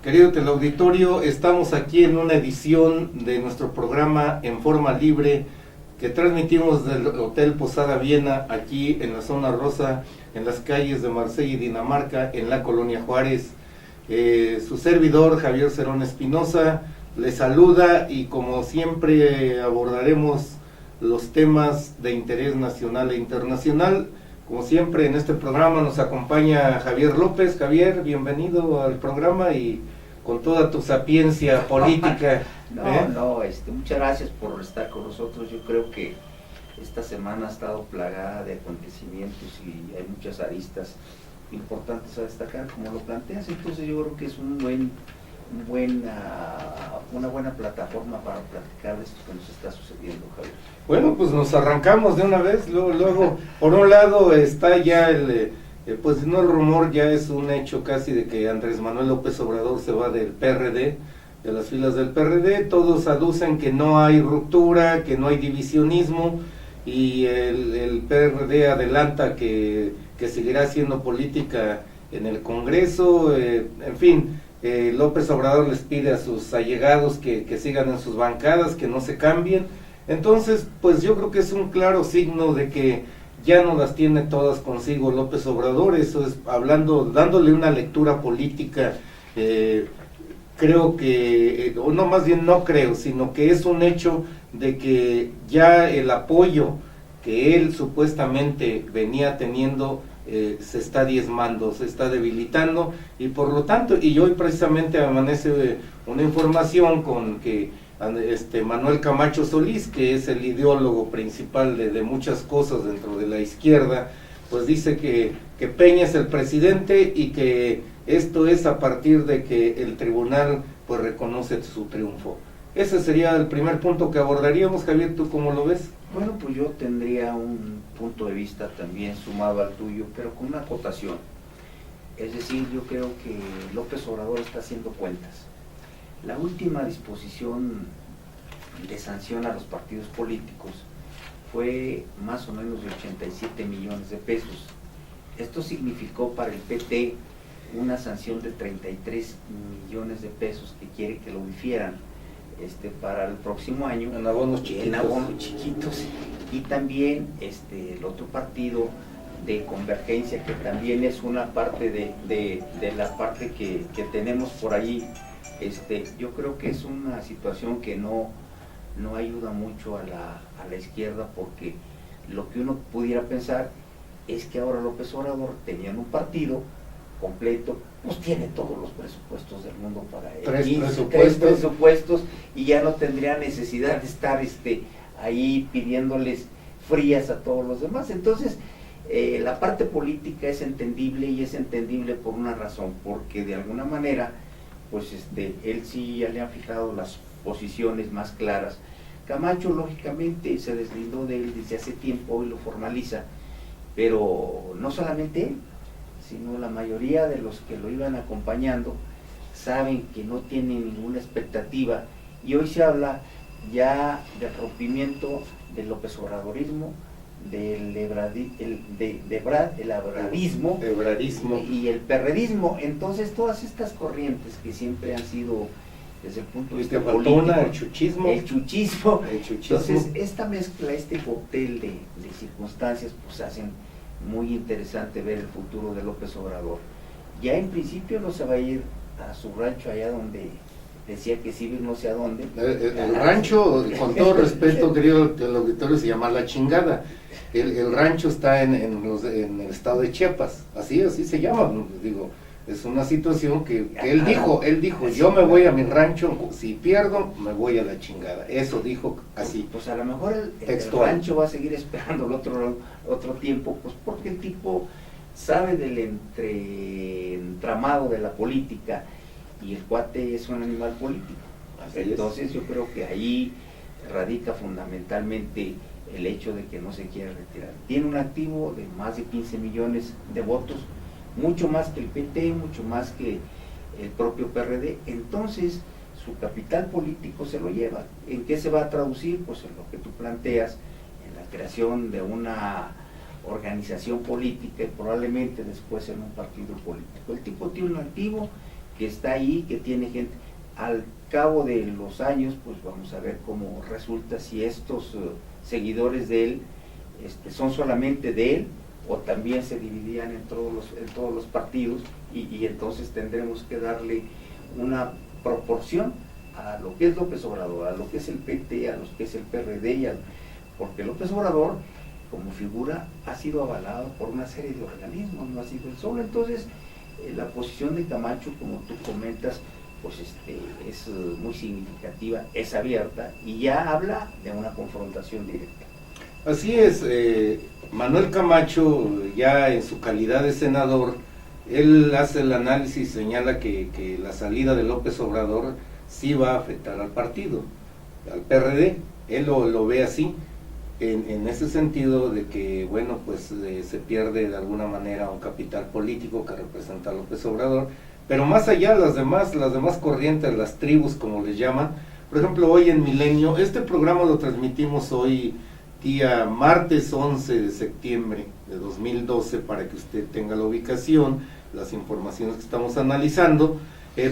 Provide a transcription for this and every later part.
Querido teleauditorio, estamos aquí en una edición de nuestro programa En Forma Libre que transmitimos del Hotel Posada Viena, aquí en la zona rosa, en las calles de Marsella y Dinamarca, en la Colonia Juárez. Su servidor, Javier Cerón Espinosa, le saluda y como siempre abordaremos los temas de interés nacional e internacional. Como siempre en este programa nos acompaña Javier López. Javier, bienvenido al programa y con toda tu sapiencia política. Muchas gracias por estar con nosotros. Yo creo que esta semana ha estado plagada de acontecimientos y hay muchas aristas importantes a destacar, como lo planteas. Entonces yo creo que es una buena plataforma para platicar de esto que nos está sucediendo, Javier. Bueno, pues nos arrancamos de una vez. Luego por un lado está ya pues no el rumor, ya es un hecho casi de que Andrés Manuel López Obrador se va del PRD, de las filas del PRD. Todos aducen que no hay ruptura, que no hay divisionismo, y el PRD adelanta que seguirá haciendo política en el Congreso. En fin, López Obrador les pide a sus allegados que sigan en sus bancadas, que no se cambien. Entonces, pues yo creo que es un claro signo de que ya no las tiene todas consigo López Obrador. Eso es dándole una lectura política. Creo que, o no, más bien no creo, sino que es un hecho de que ya el apoyo que él supuestamente venía teniendo se está diezmando, se está debilitando, y por lo tanto, y hoy precisamente amanece una información con que Manuel Camacho Solís, que es el ideólogo principal de muchas cosas dentro de la izquierda, pues dice que Peña es el presidente y que esto es a partir de que el tribunal pues reconoce su triunfo. Ese sería el primer punto que abordaríamos. Javier, ¿tú cómo lo ves? Bueno, pues yo tendría un punto de vista también sumado al tuyo, pero con una acotación. Es decir, yo creo que López Obrador está haciendo cuentas. La última disposición de sanción a los partidos políticos fue más o menos de 87 millones de pesos. Esto significó para el PT una sanción de 33 millones de pesos que quiere que lo difieran para el próximo año. En abonos chiquitos. En abonos chiquitos. Y también el otro partido de Convergencia, que también es una parte de la parte que tenemos por ahí. Yo creo que es una situación que no ayuda mucho a la izquierda, porque lo que uno pudiera pensar es que ahora López Obrador, teniendo un partido completo, pues tiene todos los presupuestos del mundo para él. Tres presupuestos, y ya no tendría necesidad de estar ahí pidiéndoles frías a todos los demás. Entonces, la parte política es entendible, y es entendible por una razón, porque de alguna manera pues él sí ya le han fijado las posiciones más claras. Camacho lógicamente se deslindó de él desde hace tiempo y lo formaliza, pero no solamente él, sino la mayoría de los que lo iban acompañando saben que no tienen ninguna expectativa, y hoy se habla ya del rompimiento del López Obradorismo, del ebrardismo y el perredismo. Entonces todas estas corrientes que siempre han sido, desde el punto de vista político, el chuchismo. Entonces esta mezcla, este cóctel de circunstancias, pues hacen muy interesante ver el futuro de López Obrador. Ya en principio no se va a ir a su rancho allá donde decía que sí, no sé a dónde. El rancho, con todo respeto, querido, el auditorio, se llama La Chingada. El rancho está en el estado de Chiapas, así se llama. Digo, es una situación que él dijo, yo me voy a mi rancho, si pierdo, me voy a la chingada. eso dijo así. Pues a lo mejor el rancho va a seguir esperando el otro tiempo, pues porque el tipo sabe del entramado de la política, y el cuate es un animal político. Entonces yo creo que ahí radica fundamentalmente el hecho de que no se quiere retirar. Tiene un activo de más de 15 millones de votos, mucho más que el PT, mucho más que el propio PRD. Entonces su capital político se lo lleva. ¿En qué se va a traducir? Pues en lo que tú planteas, en la creación de una organización política y probablemente después en un partido político. El tipo tiene un activo que está ahí, que tiene gente. Al cabo de los años, pues vamos a ver cómo resulta, si estos seguidores de él son solamente de él, o también se dividían en todos los partidos, y entonces tendremos que darle una proporción a lo que es López Obrador, a lo que es el PT, a lo que es el PRD, porque López Obrador, como figura, ha sido avalado por una serie de organismos, no ha sido el solo. Entonces, la posición de Camacho, como tú comentas, pues es muy significativa, es abierta, y ya habla de una confrontación directa. Así es, Manuel Camacho, ya en su calidad de senador, él hace el análisis, señala que la salida de López Obrador sí va a afectar al partido, al PRD, él lo ve así, en ese sentido de que, bueno, pues se pierde de alguna manera un capital político que representa a López Obrador, pero más allá las demás corrientes, las tribus como les llaman, por ejemplo, hoy en Milenio, este programa lo transmitimos hoy, día martes 11 de septiembre de 2012, para que usted tenga la ubicación, las informaciones que estamos analizando.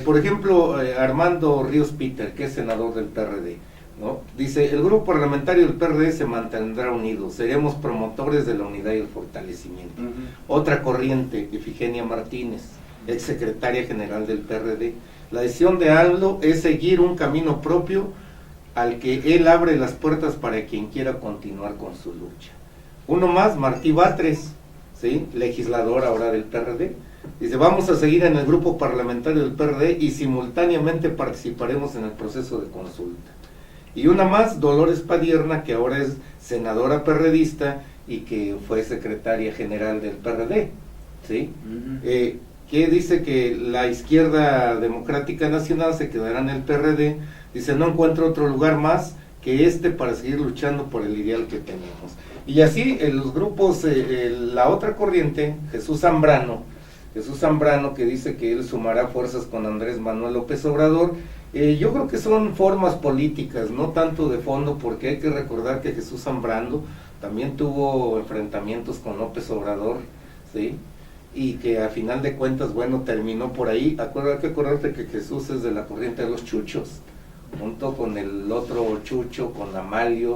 Por ejemplo, Armando Ríos Peter, que es senador del PRD, ¿no? Dice: el grupo parlamentario del PRD se mantendrá unido, seremos promotores de la unidad y el fortalecimiento. Otra corriente, Ifigenia Martínez, ex secretaria general del PRD: la decisión de AMLO es seguir un camino propio al que él abre las puertas para quien quiera continuar con su lucha. Uno más, Martí Batres, ¿sí?, legislador ahora del PRD, dice: vamos a seguir en el grupo parlamentario del PRD y simultáneamente participaremos en el proceso de consulta. Y una más, Dolores Padierna, que ahora es senadora perredista y que fue secretaria general del PRD, ¿sí? Que dice que la izquierda democrática nacional se quedará en el PRD. Dice: no encuentro otro lugar más que para seguir luchando por el ideal que tenemos. Y así en los grupos, la otra corriente, Jesús Zambrano, que dice que él sumará fuerzas con Andrés Manuel López Obrador. Yo creo que son formas políticas, no tanto de fondo, porque hay que recordar que Jesús Zambrano también tuvo enfrentamientos con López Obrador, ¿sí?, y que a final de cuentas, bueno, terminó por ahí. Hay que acordarte que Jesús es de la corriente de los chuchos, junto con el otro chucho, con Amalia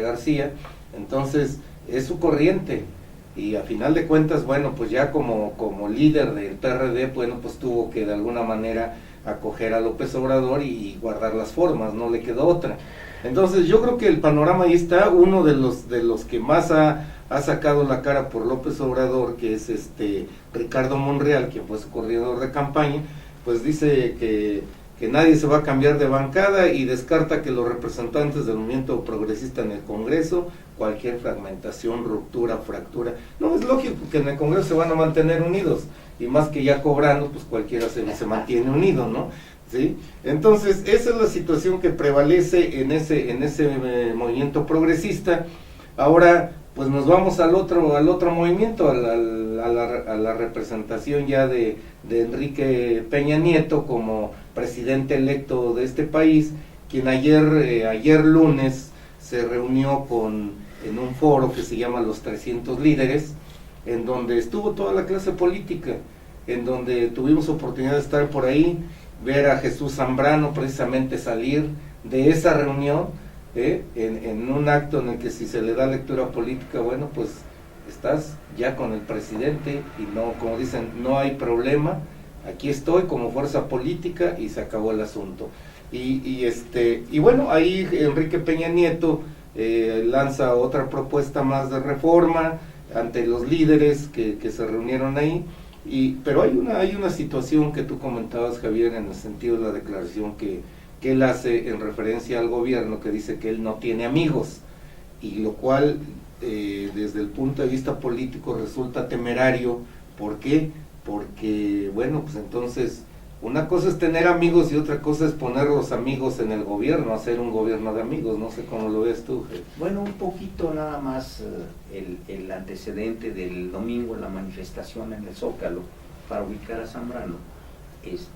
García. Entonces es su corriente, y a final de cuentas, bueno, pues ya como líder del PRD, bueno, pues tuvo que de alguna manera acoger a López Obrador y guardar las formas, no le quedó otra. Entonces yo creo que el panorama ahí está. Uno de los que más ha sacado la cara por López Obrador, que es Ricardo Monreal, quien fue su coordinador de campaña, pues dice que nadie se va a cambiar de bancada, y descarta que los representantes del movimiento progresista en el Congreso, cualquier fragmentación, ruptura, fractura, no es lógico que en el Congreso se van a mantener unidos, y más que ya cobrando, pues cualquiera se mantiene unido, ¿no? ¿Sí? Entonces esa es la situación que prevalece en ese movimiento progresista. Ahora pues nos vamos al otro movimiento, a la representación ya de Enrique Peña Nieto como presidente electo de este país, quien ayer lunes se reunió en un foro que se llama Los 300 Líderes, en donde estuvo toda la clase política, en donde tuvimos oportunidad de estar por ahí, ver a Jesús Zambrano precisamente salir de esa reunión, en un acto en el que, si se le da lectura política, bueno, pues estás ya con el presidente, y no, como dicen, no hay problema, aquí estoy como fuerza política, y se acabó el asunto. Y bueno, ahí Enrique Peña Nieto lanza otra propuesta más de reforma ante los líderes que se reunieron ahí. Pero hay una situación que tú comentabas, Javier, en el sentido de la declaración que él hace en referencia al gobierno, que dice que él no tiene amigos, y lo cual desde el punto de vista político resulta temerario. ¿Por qué? Porque, bueno, pues entonces una cosa es tener amigos y otra cosa es poner los amigos en el gobierno, hacer un gobierno de amigos. No sé cómo lo ves tú. Bueno, un poquito nada más el antecedente del domingo, la manifestación en el Zócalo, para ubicar a Zambrano. Pues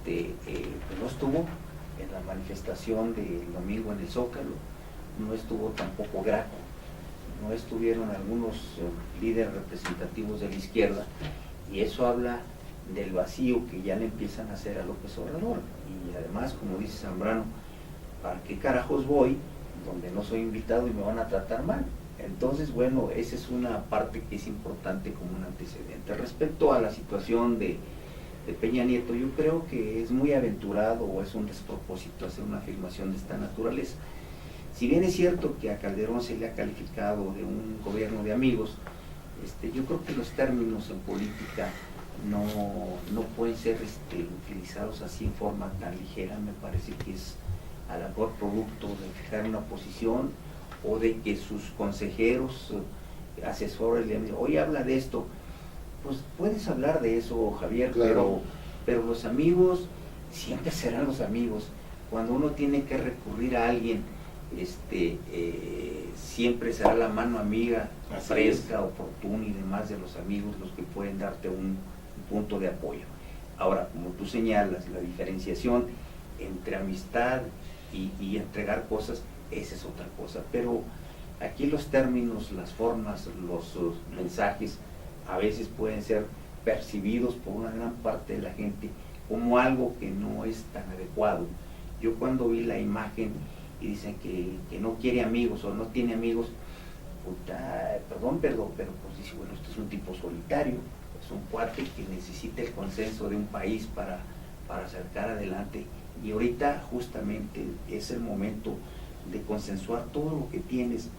no estuvo en la manifestación del domingo en el Zócalo, no estuvo tampoco Graco, no estuvieron algunos líderes representativos de la izquierda, y eso habla del vacío que ya le empiezan a hacer a López Obrador. Y además, como dice Zambrano, ¿para qué carajos voy donde no soy invitado y me van a tratar mal? Entonces, bueno, esa es una parte que es importante como un antecedente. Respecto a la situación de Peña Nieto, yo creo que es muy aventurado o es un despropósito hacer una afirmación de esta naturaleza. Si bien es cierto que a Calderón se le ha calificado de un gobierno de amigos, yo creo que los términos en política no pueden ser utilizados así en forma tan ligera. Me parece que es a lo mejor producto de fijar una posición o de que sus consejeros, asesores le digan, oye, habla de esto. Pues puedes hablar de eso, Javier, claro, pero los amigos siempre serán los amigos. Cuando uno tiene que recurrir a alguien, siempre será la mano amiga, fresca, oportuna y demás de los amigos los que pueden darte un punto de apoyo. Ahora, como tú señalas, la diferenciación entre amistad y entregar cosas, esa es otra cosa. Pero aquí los términos, las formas, los mensajes, a veces pueden ser percibidos por una gran parte de la gente como algo que no es tan adecuado. Yo cuando vi la imagen y dicen que no quiere amigos o no tiene amigos, perdón, pero pues dice, bueno, este es un tipo solitario, es un cuate que necesita el consenso de un país para sacar adelante, y ahorita justamente es el momento de consensuar todo lo que tienes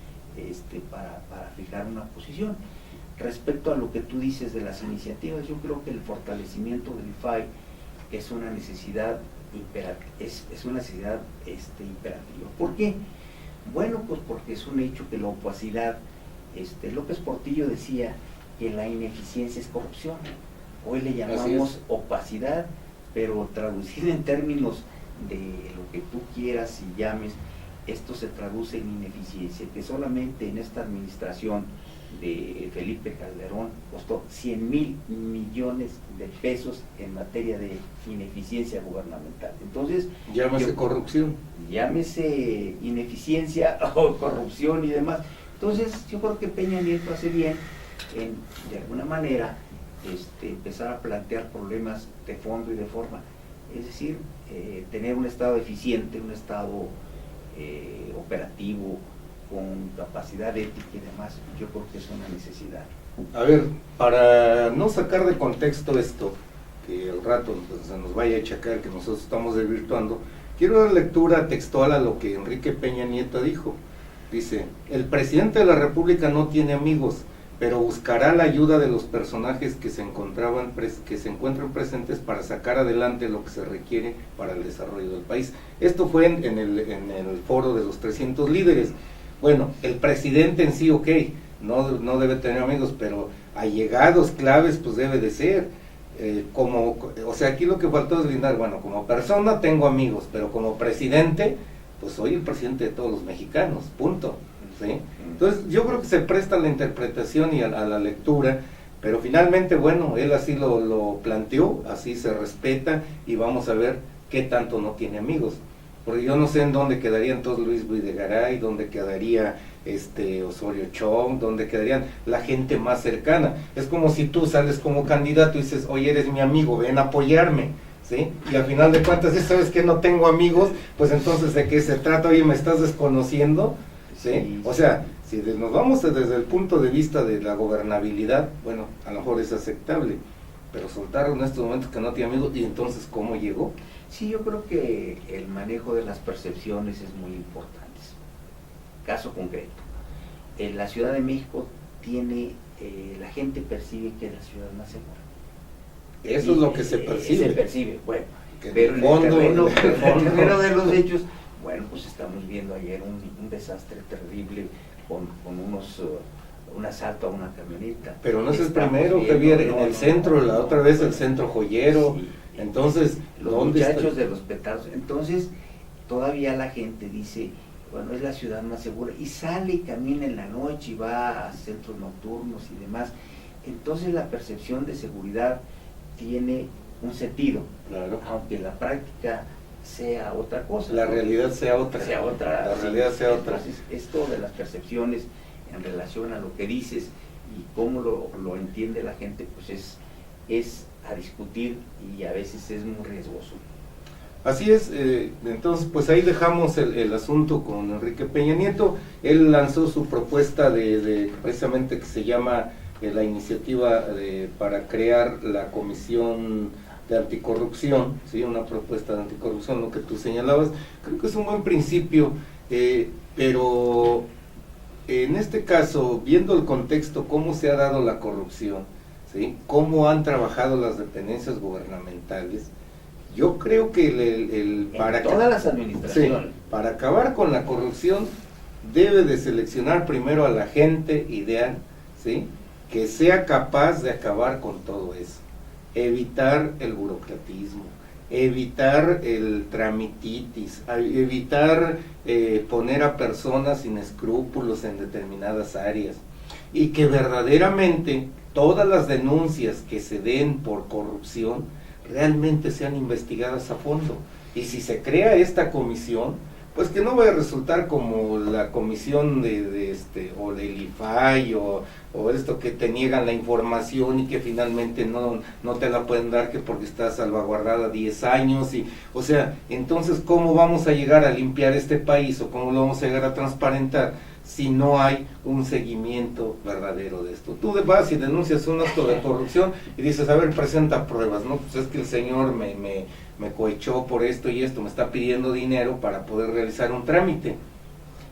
para fijar una posición. Respecto a lo que tú dices de las iniciativas, yo creo que el fortalecimiento del IFAI es una necesidad imperativa. ¿Por qué? Bueno, pues porque es un hecho que la opacidad, López Portillo decía que la ineficiencia es corrupción. Hoy le llamamos opacidad, pero traducido en términos de lo que tú quieras y llames, esto se traduce en ineficiencia, que solamente en esta administración de Felipe Calderón costó 100,000 millones de pesos en materia de ineficiencia gubernamental. Entonces, llámese corrupción, llámese ineficiencia o corrupción y demás. Entonces, yo creo que Peña Nieto hace bien en, de alguna manera, empezar a plantear problemas de fondo y de forma. Es decir, tener un Estado eficiente, un Estado operativo, con capacidad ética y demás, yo creo que es una necesidad. A ver, para no sacar de contexto esto, que al rato pues, se nos vaya a achacar que nosotros estamos desvirtuando, quiero dar lectura textual a lo que Enrique Peña Nieto dijo. Dice, el presidente de la República no tiene amigos, pero buscará la ayuda de los personajes que se encuentran presentes para sacar adelante lo que se requiere para el desarrollo del país. Esto fue en el foro de los 300 líderes. Bueno, el presidente en sí, ok, no debe tener amigos, pero allegados, claves, pues debe de ser. O sea, aquí lo que faltó es lindar, bueno, como persona tengo amigos, pero como presidente, pues soy el presidente de todos los mexicanos, punto. ¿Sí? Entonces, yo creo que se presta a la interpretación y a la lectura, pero finalmente, bueno, él así lo planteó, así se respeta, y vamos a ver qué tanto no tiene amigos. Porque yo no sé en dónde quedaría entonces Luis Videgaray, dónde quedaría Osorio Chong, dónde quedarían la gente más cercana. Es como si tú sales como candidato y dices, oye, eres mi amigo, ven a apoyarme, ¿sí? Y al final de cuentas, si sabes que no tengo amigos, pues entonces ¿de qué se trata? Oye, ¿me estás desconociendo? ¿Sí? O sea, si nos vamos desde el punto de vista de la gobernabilidad, bueno, a lo mejor es aceptable, pero soltar en estos momentos que no tiene amigos, y entonces ¿cómo llegó? Sí, yo creo que el manejo de las percepciones es muy importante. Caso concreto, en la Ciudad de México la gente percibe que es la ciudad más segura. Eso es lo que se percibe. Se percibe, bueno, que pero en el terreno de los hechos, bueno, pues estamos viendo ayer un desastre terrible con un asalto a una camioneta. Pero no es el primero, Javier, en el centro, la otra vez el centro joyero. Sí, entonces, los muchachos de los petardos. Entonces, todavía la gente dice, bueno, es la ciudad más segura, y sale y camina en la noche y va a centros nocturnos y demás. Entonces la percepción de seguridad tiene un sentido, claro, aunque la práctica sea otra cosa. La realidad sea otra. La realidad sea otra. Entonces, esto de las percepciones en relación a lo que dices y cómo lo entiende la gente, pues es es a discutir y a veces es muy riesgoso. Así es, entonces pues ahí dejamos el asunto con Enrique Peña Nieto. Él lanzó su propuesta de precisamente que se llama la iniciativa para crear la comisión de anticorrupción, ¿sí? Una propuesta de anticorrupción, lo que tú señalabas. Creo que es un buen principio, pero en este caso, viendo el contexto, cómo se ha dado la corrupción, ¿sí? Cómo han trabajado las dependencias gubernamentales, yo creo que para todas las administraciones, sí, para acabar con la corrupción debe de seleccionar primero a la gente ideal, ¿sí? Que sea capaz de acabar con todo eso, evitar el burocratismo, evitar el tramititis, evitar poner a personas sin escrúpulos en determinadas áreas, y que verdaderamente todas las denuncias que se den por corrupción realmente sean investigadas a fondo. Y si se crea esta comisión, pues que no vaya a resultar como la comisión o del IFAI o esto que te niegan la información y que finalmente no te la pueden dar que porque está salvaguardada 10 años, y o sea, entonces ¿cómo vamos a llegar a limpiar este país o cómo lo vamos a llegar a transparentar si no hay un seguimiento verdadero de esto? Tú vas y denuncias un acto de corrupción y dices, a ver, presenta pruebas, ¿no? Pues es que el señor me cohechó por esto y esto, me está pidiendo dinero para poder realizar un trámite.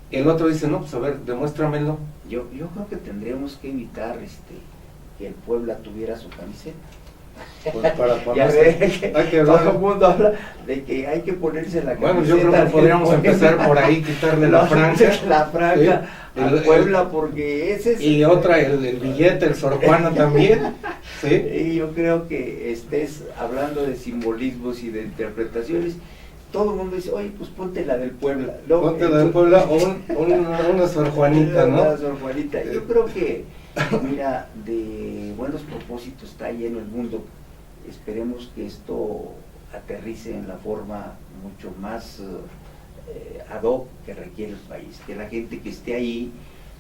El otro dice, no, pues a ver, demuéstramelo. Yo creo que tendríamos que evitar que el Puebla tuviera su camiseta. Pues para ya ve que todo el mundo habla de que hay que ponerse la camiseta. Bueno, yo creo que podríamos empezar por ahí, quitarle la franja. La franja al Puebla, porque ese es... Y otra, el billete, el Sor Juana también. ¿Sí? Y yo creo que estés hablando de simbolismos y de interpretaciones. Todo el mundo dice, oye, pues ponte la del Puebla. No, ponte la del Puebla o una Sor Juanita, ¿no? Una Sor Juanita. Yo creo que, mira, de buenos propósitos está lleno el mundo. Esperemos que esto aterrice en la forma mucho más ad hoc que requiere el país. Que la gente que esté ahí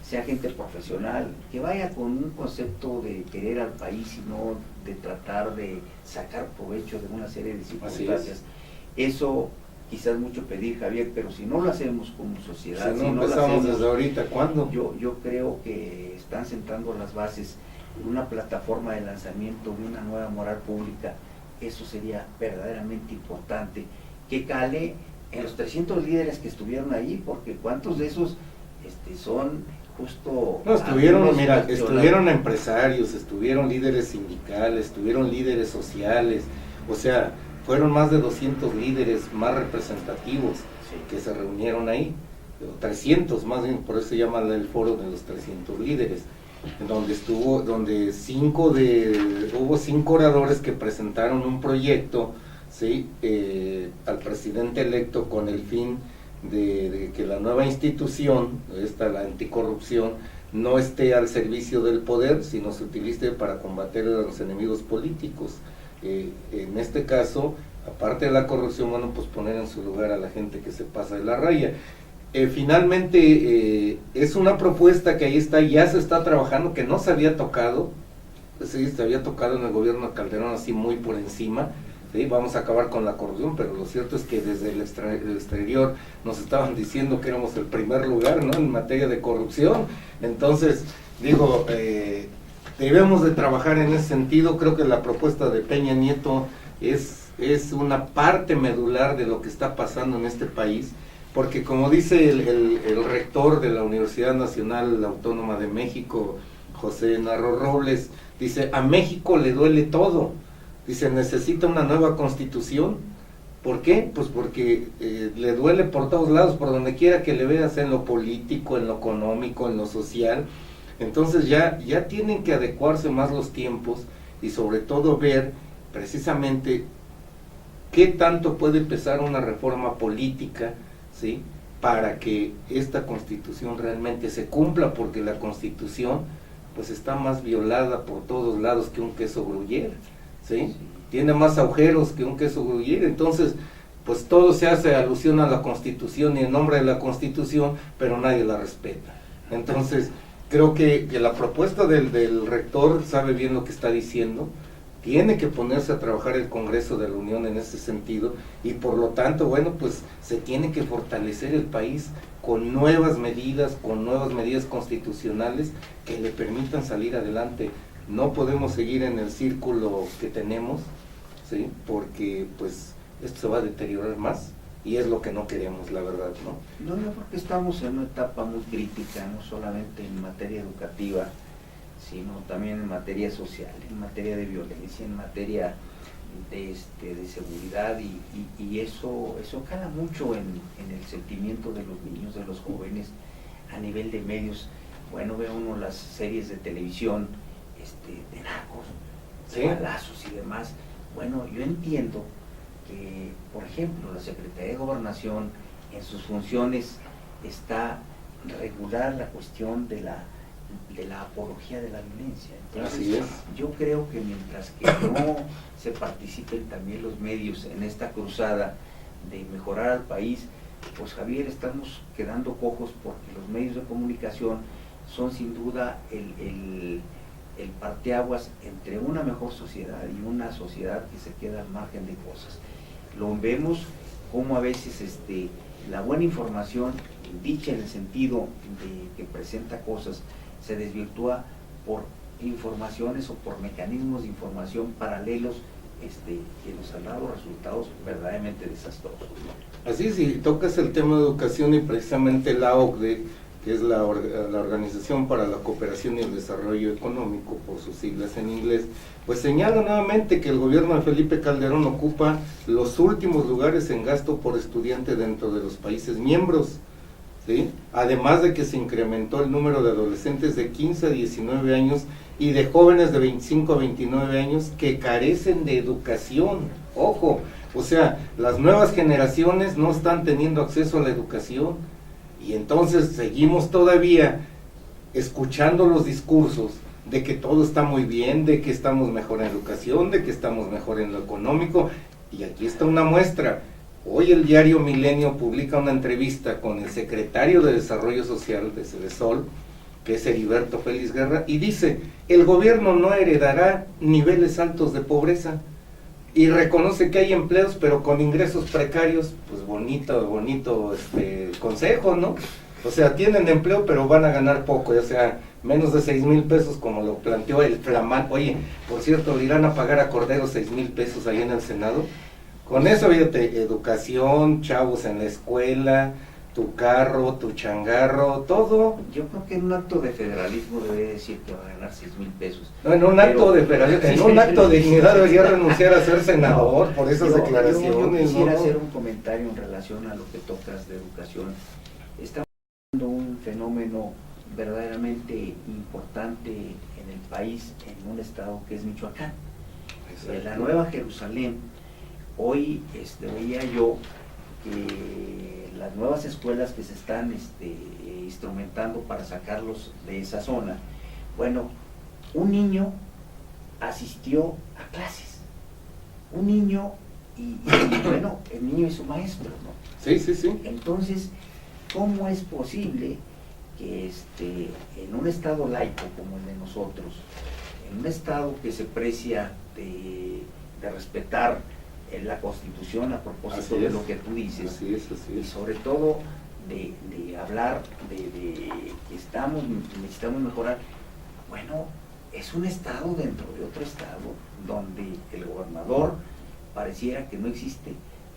sea gente profesional, que vaya con un concepto de querer al país y no de tratar de sacar provecho de una serie de circunstancias. Eso quizás mucho pedir, Javier, pero si no lo hacemos como sociedad, si no empezamos lo hacemos, desde ahorita, ¿cuándo? Yo creo que están sentando las bases de una plataforma de lanzamiento de una nueva moral pública. Eso sería verdaderamente importante, que cale en los 300 líderes que estuvieron ahí, porque ¿cuántos de esos son justo... No, estuvieron empresarios, estuvieron líderes sindicales, estuvieron líderes sociales, o sea, fueron más de 200 líderes más representativos que se reunieron ahí, 300 más bien, por eso se llama el foro de los 300 líderes, donde hubo 5 oradores que presentaron un proyecto, ¿sí? Al presidente electo con el fin de que la nueva institución, la anticorrupción, no esté al servicio del poder, sino se utilice para combatir a los enemigos políticos. En este caso, aparte de la corrupción, bueno, pues poner en su lugar a la gente que se pasa de la raya. Finalmente, es una propuesta que ahí está, ya se está trabajando, que no se había tocado, sí, se había tocado en el gobierno de Calderón así muy por encima, ¿sí? Vamos a acabar con la corrupción, pero lo cierto es que desde el exterior nos estaban diciendo que éramos el primer lugar, ¿no?, en materia de corrupción. Entonces, digo, debemos de trabajar en ese sentido. Creo que la propuesta de Peña Nieto es una parte medular de lo que está pasando en este país, porque como dice el rector de la Universidad Nacional Autónoma de México, José Narro Robles, dice, a México le duele todo, dice, necesita una nueva constitución. ¿Por qué? Pues porque le duele por todos lados, por donde quiera que le veas, en lo político, en lo económico, en lo social. Entonces ya tienen que adecuarse más los tiempos y sobre todo ver precisamente qué tanto puede pesar una reforma política, ¿sí?, para que esta Constitución realmente se cumpla, porque la Constitución pues está más violada por todos lados que un queso gruyere, ¿sí? Tiene más agujeros que un queso gruyere. Entonces pues todo se hace alusión a la Constitución y en nombre de la Constitución, pero nadie la respeta. Entonces creo que la propuesta del rector sabe bien lo que está diciendo, tiene que ponerse a trabajar el Congreso de la Unión en ese sentido, y por lo tanto, bueno, pues se tiene que fortalecer el país con nuevas medidas constitucionales que le permitan salir adelante. No podemos seguir en el círculo que tenemos, ¿sí? Porque pues esto se va a deteriorar más, y es lo que no queremos, la verdad, ¿no? No, porque estamos en una etapa muy crítica, no solamente en materia educativa, sino también en materia social, en materia de violencia, en materia de seguridad, y eso cala mucho en el sentimiento de los niños, de los jóvenes, a nivel de medios. Bueno, ve uno las series de televisión de narcos, ¿sí?, de balazos y demás. Bueno, yo entiendo que, por ejemplo, la Secretaría de Gobernación en sus funciones está regular la cuestión de la apología de la violencia. Entonces, así es. yo creo que mientras que no se participen también los medios en esta cruzada de mejorar al país, pues Javier, estamos quedando cojos, porque los medios de comunicación son sin duda el parteaguas entre una mejor sociedad y una sociedad que se queda al margen de cosas. Lo vemos como a veces la buena información, dicha en el sentido de que presenta cosas, se desvirtúa por informaciones o por mecanismos de información paralelos que nos han dado resultados verdaderamente desastrosos, ¿no? Así es, y tocas el tema de educación, y precisamente la OCDE, que es la Organización para la Cooperación y el Desarrollo Económico, por sus siglas en inglés, pues señala nuevamente que el gobierno de Felipe Calderón ocupa los últimos lugares en gasto por estudiante dentro de los países miembros, ¿sí? Además de que se incrementó el número de adolescentes de 15 a 19 años y de jóvenes de 25 a 29 años que carecen de educación. Ojo, o sea, las nuevas generaciones no están teniendo acceso a la educación, y entonces seguimos todavía escuchando los discursos de que todo está muy bien, de que estamos mejor en educación, de que estamos mejor en lo económico, y aquí está una muestra. Hoy el diario Milenio publica una entrevista con el secretario de Desarrollo Social de Cedesol, que es Heriberto Félix Guerra, y dice: el gobierno no heredará niveles altos de pobreza, y reconoce que hay empleos pero con ingresos precarios. Pues bonito consejo, ¿no? O sea, tienen empleo pero van a ganar poco, o sea, menos de 6,000 pesos, como lo planteó el flamante. Oye, por cierto, le irán a pagar a Cordero 6,000 pesos ahí en el Senado. Con eso, fíjate, educación, chavos en la escuela, tu carro, tu changarro, todo. Yo creo que en un acto de federalismo debe decir que va a ganar 6,000 pesos. No, en un acto de federalismo, en un acto de dignidad debería renunciar a ser senador, por esas declaraciones. Yo quisiera ¿no? hacer un comentario en relación a lo que tocas de educación. Estamos viendo un fenómeno verdaderamente importante en el país, en un estado que es Michoacán. En la Nueva Jerusalén, hoy veía yo que las nuevas escuelas que se están instrumentando para sacarlos de esa zona, bueno, un niño asistió a clases, un niño y bueno, el niño es su maestro, ¿no? Sí, sí, sí. Entonces, ¿cómo es posible que en un estado laico como el de nosotros, en un estado que se precia de respetar la Constitución a propósito de lo que tú dices, así es. Y sobre todo de hablar de que necesitamos mejorar? Bueno, es un estado dentro de otro estado donde el gobernador pareciera que no existe,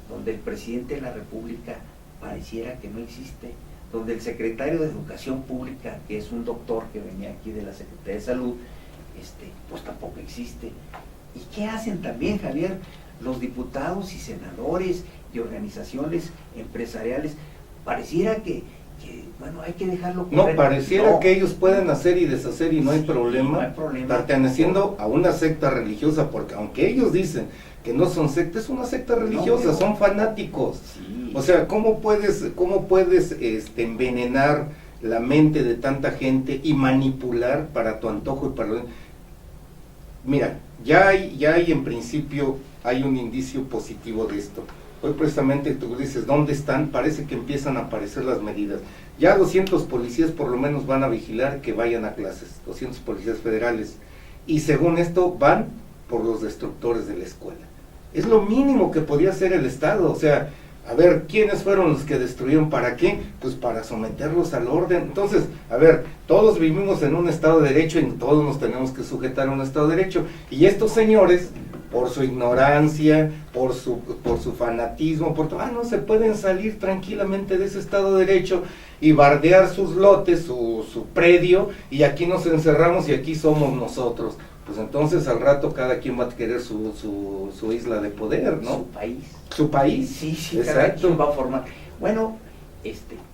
donde el presidente de la República pareciera que no existe, donde el secretario de Educación Pública, que es un doctor que venía aquí de la Secretaría de Salud, pues tampoco existe. ¿Y qué hacen también, Javier, los diputados y senadores y organizaciones empresariales? Pareciera que bueno, hay que dejarlo correr. No, pareciera que ellos pueden hacer y deshacer y no hay problema, no hay problema, perteneciendo a una secta religiosa, porque aunque ellos dicen que no son sectas, es una secta religiosa, son fanáticos. Sí. O sea, ¿cómo puedes envenenar la mente de tanta gente y manipular para tu antojo y para... Mira, ya hay en principio, hay un indicio positivo de esto. Hoy precisamente tú dices, ¿dónde están? Parece que empiezan a aparecer las medidas. Ya 200 policías por lo menos van a vigilar que vayan a clases, 200 policías federales. Y según esto van por los destructores de la escuela. Es lo mínimo que podía hacer el Estado. O sea, a ver, ¿quiénes fueron los que destruyeron? ¿Para qué? Pues para someterlos al orden. Entonces, a ver, todos vivimos en un Estado de Derecho y todos nos tenemos que sujetar a un Estado de Derecho. Y estos señores, por su ignorancia, por su fanatismo, no se pueden salir tranquilamente de ese Estado de Derecho y bardear sus lotes, su predio, y aquí nos encerramos y aquí somos nosotros. Pues entonces al rato cada quien va a querer su isla de poder, ¿no? Su país. Su país. Sí, exacto. Cada quien va a formar. Bueno,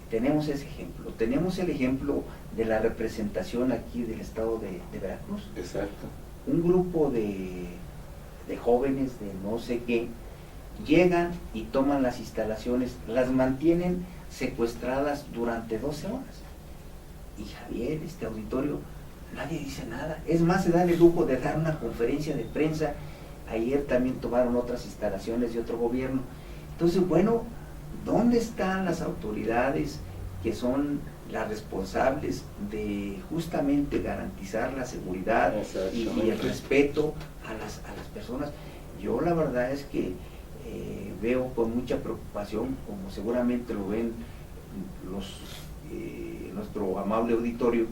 tenemos ese ejemplo. Tenemos el ejemplo de la representación aquí del estado de Veracruz. Exacto. Un grupo de jóvenes de no sé qué llegan y toman las instalaciones, las mantienen secuestradas durante 12 horas. Y Javier, auditorio, nadie dice nada. Es más, se dan el lujo de dar una conferencia de prensa. Ayer también tomaron otras instalaciones de otro gobierno. Entonces, bueno, ¿dónde están las autoridades que son las responsables de justamente garantizar la seguridad y el respeto a las personas? Yo la verdad es que veo con mucha preocupación, como seguramente lo ven nuestro amable auditorio,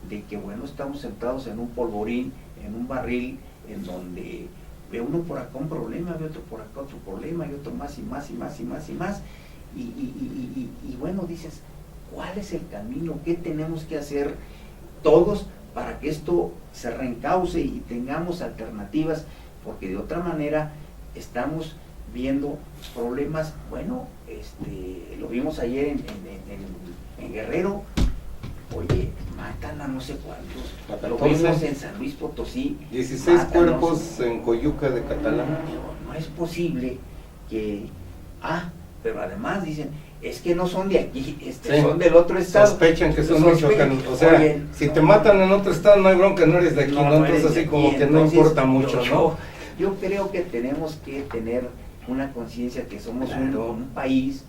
de que bueno, estamos sentados en un polvorín, en un barril, en donde ve uno por acá un problema, ve otro por acá otro problema, y otro más y más y más y más y más, y bueno, dices, ¿cuál es el camino? ¿Qué tenemos que hacer todos para que esto se reencauce y tengamos alternativas? Porque de otra manera estamos viendo problemas. Bueno, lo vimos ayer en Guerrero. Oye, matan a no sé cuántos. Lo vimos en San Luis Potosí. 16 cuerpos en Coyuca de Catalán. No es posible que... pero además dicen, es que no son de aquí, son del otro estado. Sospechan que son michoacanos. O sea, oye, si te matan en otro estado, no hay bronca, no eres de aquí, ¿no? Entonces así como que no importa mucho, ¿no? Yo creo que tenemos que tener una conciencia que somos un país,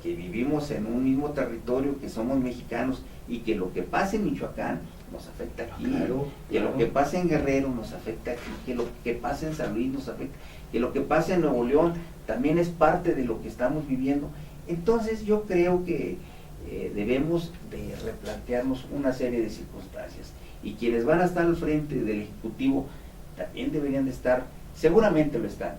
que vivimos en un mismo territorio, que somos mexicanos, y que lo que pasa en Michoacán nos afecta aquí, que lo que pasa en Guerrero nos afecta aquí, que lo que pasa en San Luis nos afecta, que lo que pasa en Nuevo León también es parte de lo que estamos viviendo. Entonces yo creo que debemos de replantearnos una serie de circunstancias, y quienes van a estar al frente del Ejecutivo también deberían de estar, seguramente lo están,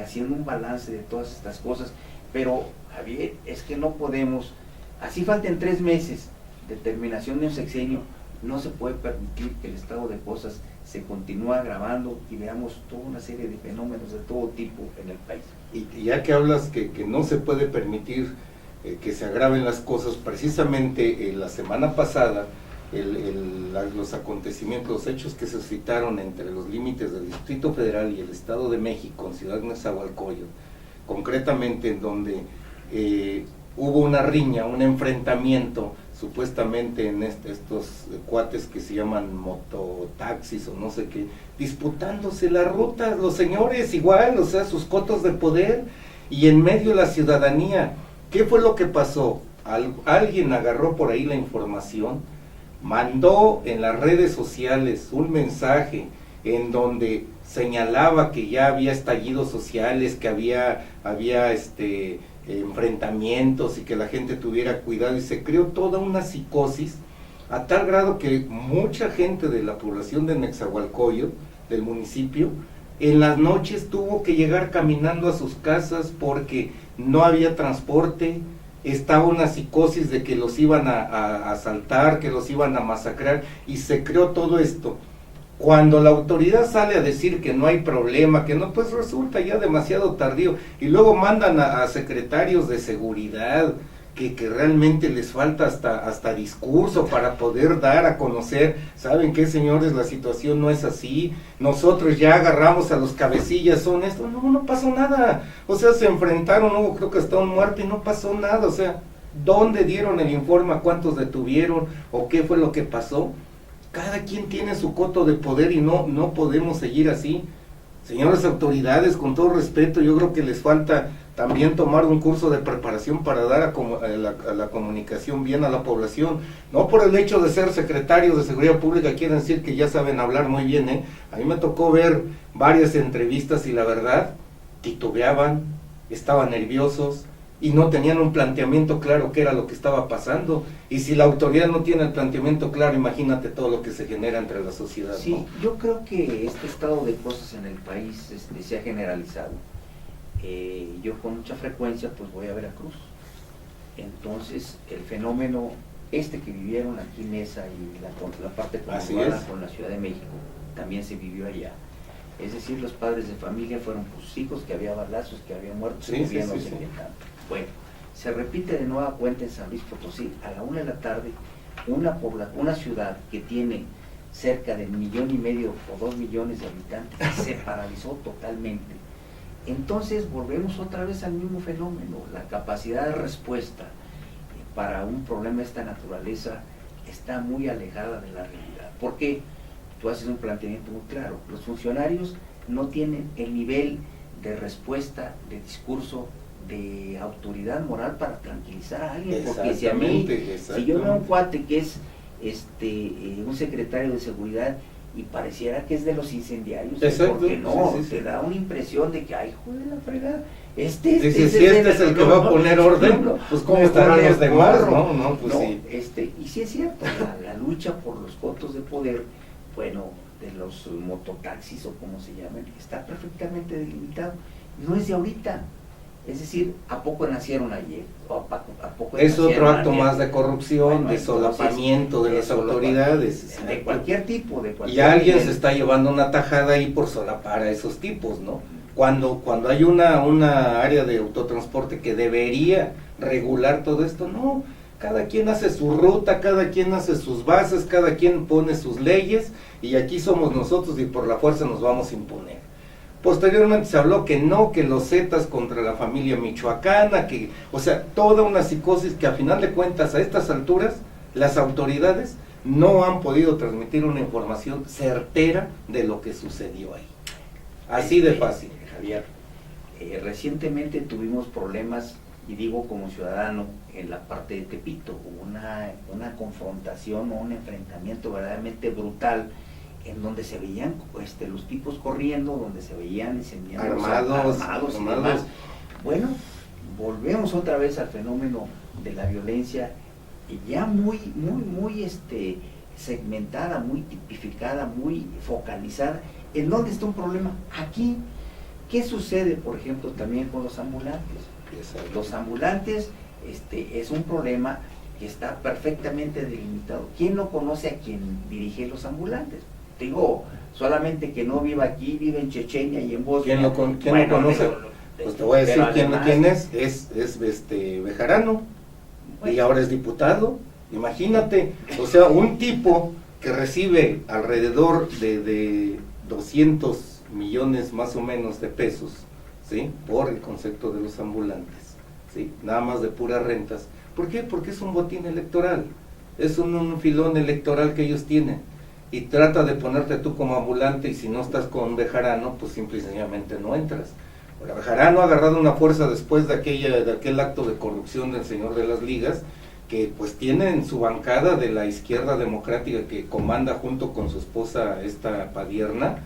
haciendo un balance de todas estas cosas. Pero Javier, es que no podemos, así falten 3 meses de terminación de un sexenio, no se puede permitir que el estado de cosas se continúe agravando y veamos toda una serie de fenómenos de todo tipo en el país. Y ya que hablas que no se puede permitir que se agraven las cosas, precisamente la semana pasada, los acontecimientos, los hechos que se suscitaron entre los límites del Distrito Federal y el Estado de México en Ciudad Nezahualcóyotl, concretamente en donde hubo una riña, un enfrentamiento, supuestamente en estos cuates que se llaman mototaxis o no sé qué, disputándose las rutas, los señores igual, o sea, sus cotos de poder, y en medio de la ciudadanía. ¿Qué fue lo que pasó? Alguien agarró por ahí la información, mandó en las redes sociales un mensaje en donde señalaba que ya había estallidos sociales, que había enfrentamientos y que la gente tuviera cuidado, y se creó toda una psicosis a tal grado que mucha gente de la población de Nezahualcóyotl, del municipio, en las noches tuvo que llegar caminando a sus casas porque no había transporte. Estaba una psicosis de que los iban a asaltar, que los iban a masacrar, y se creó todo esto. Cuando la autoridad sale a decir que no hay problema, que no, pues resulta ya demasiado tardío, y luego mandan a secretarios de seguridad que realmente les falta hasta discurso para poder dar a conocer, ¿saben qué, señores? La situación no es así, nosotros ya agarramos a los cabecillas, son esto, no pasó nada, o sea, se enfrentaron, hubo creo que hasta un muerto y no pasó nada, o sea, ¿dónde dieron el informe? ¿A cuántos detuvieron? ¿O qué fue lo que pasó? Cada quien tiene su coto de poder y no podemos seguir así. Señoras autoridades, con todo respeto, yo creo que les falta también tomar un curso de preparación para dar a la comunicación bien a la población. No por el hecho de ser secretarios de Seguridad Pública quieren decir que ya saben hablar muy bien, ¿eh? A mí me tocó ver varias entrevistas y la verdad, titubeaban, estaban nerviosos y no tenían un planteamiento claro qué era lo que estaba pasando. Y si la autoridad no tiene el planteamiento claro, imagínate todo lo que se genera entre la sociedad, sí, ¿no? Yo creo que este estado de cosas en el país se ha generalizado. Yo con mucha frecuencia pues voy a Veracruz, entonces el fenómeno que vivieron aquí en esa y la parte conurbada con la Ciudad de México también se vivió allá. Es decir, los padres de familia fueron por sus hijos, que había balazos, que había muertos, que había no sé qué tanto. Bueno, se repite de nueva cuenta en San Luis Potosí, a la 1 de la tarde, una ciudad que tiene cerca de 1,5 millones o 2 millones de habitantes, se paralizó totalmente. Entonces volvemos otra vez al mismo fenómeno, la capacidad de respuesta para un problema de esta naturaleza está muy alejada de la realidad. ¿Por qué? Tú haces un planteamiento muy claro, los funcionarios no tienen el nivel de respuesta, de discurso, de autoridad moral para tranquilizar a alguien, porque si a mí, si yo veo a un cuate que es un secretario de seguridad y pareciera que es de los incendiarios, porque no, te da una impresión de que, ay, joder, la fregada, si este es el que va a poner orden, pues cómo estarán los demás, ¿no? Pues sí. Y sí es cierto, la lucha por los votos de poder, bueno, de los mototaxis o como se llaman, está perfectamente delimitado, no es de ahorita. Es decir, ¿a poco nacieron ayer? ¿A poco es otro acto ayer? Más de corrupción, bueno, de solapamiento de las autoridades. De cualquier tipo. Y alguien se está llevando una tajada ahí por solapar a esos tipos, ¿no? Cuando hay una área de autotransporte que debería regular todo esto, no. Cada quien hace su ruta, cada quien hace sus bases, cada quien pone sus leyes y aquí somos nosotros y por la fuerza nos vamos a imponer. Posteriormente se habló que no, que los zetas contra la familia michoacana, o sea, toda una psicosis que a final de cuentas a estas alturas las autoridades no han podido transmitir una información certera de lo que sucedió ahí. Así de fácil. Javier, recientemente tuvimos problemas, y digo como ciudadano, en la parte de Tepito, hubo una confrontación o un enfrentamiento verdaderamente brutal, en donde se veían los tipos corriendo, donde se veían incendiando armados y demás. Bueno, volvemos otra vez al fenómeno de la violencia, ya muy segmentada, muy tipificada, muy focalizada. ¿En dónde está un problema? Aquí. ¿Qué sucede, por ejemplo, también con los ambulantes? Los ambulantes es un problema que está perfectamente delimitado. ¿Quién no conoce a quien dirige los ambulantes? Digo, solamente que no viva aquí, vive en Chechenia y en Bosnia. ¿Quién lo conoce? Pues te voy a decir quién es Bejarano, bueno. Y ahora es diputado. Imagínate, o sea, un tipo que recibe alrededor de 200 millones más o menos de pesos, ¿sí? Por el concepto de los ambulantes, ¿sí? Nada más de puras rentas. ¿Por qué? Porque es un botín electoral, es un filón electoral que ellos tienen. Y trata de ponerte tú como ambulante y si no estás con Bejarano, pues simple y sencillamente no entras. Ahora, Bejarano ha agarrado una fuerza después de aquel acto de corrupción del señor de las ligas, que pues tiene en su bancada de la izquierda democrática que comanda junto con su esposa esta Padierna,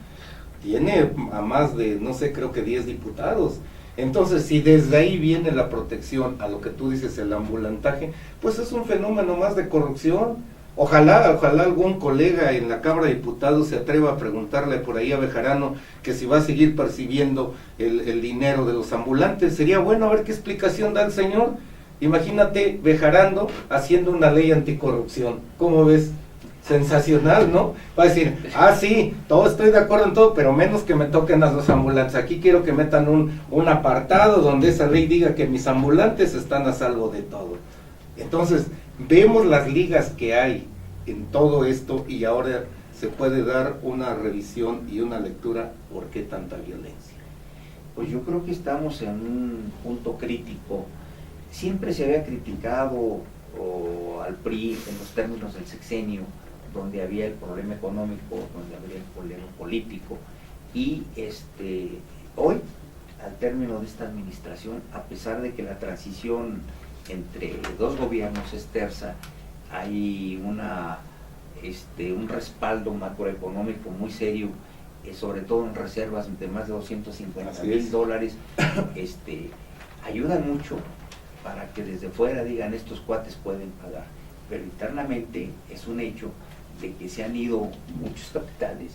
tiene a más de, no sé, creo que 10 diputados. Entonces, si desde ahí viene la protección a lo que tú dices, el ambulantaje, pues es un fenómeno más de corrupción. Ojalá algún colega en la Cámara de Diputados se atreva a preguntarle por ahí a Bejarano que si va a seguir percibiendo el dinero de los ambulantes. Sería bueno a ver qué explicación da el señor. Imagínate Bejarano haciendo una ley anticorrupción. ¿Cómo ves? Sensacional, ¿no? Va a decir, sí, estoy de acuerdo en todo, pero menos que me toquen a los ambulantes. Aquí quiero que metan un apartado donde esa ley diga que mis ambulantes están a salvo de todo. Entonces, vemos las ligas que hay en todo esto y ahora se puede dar una revisión y una lectura por qué tanta violencia. Pues yo creo que estamos en un punto crítico. Siempre se había criticado al PRI en los términos del sexenio, donde había el problema económico, donde había el problema político, y hoy al término de esta administración, a pesar de que la transición entre dos gobiernos es tersa, hay un respaldo macroeconómico muy serio, sobre todo en reservas de más de $250,000, ayuda mucho para que desde fuera digan estos cuates pueden pagar, pero internamente es un hecho de que se han ido muchos capitales,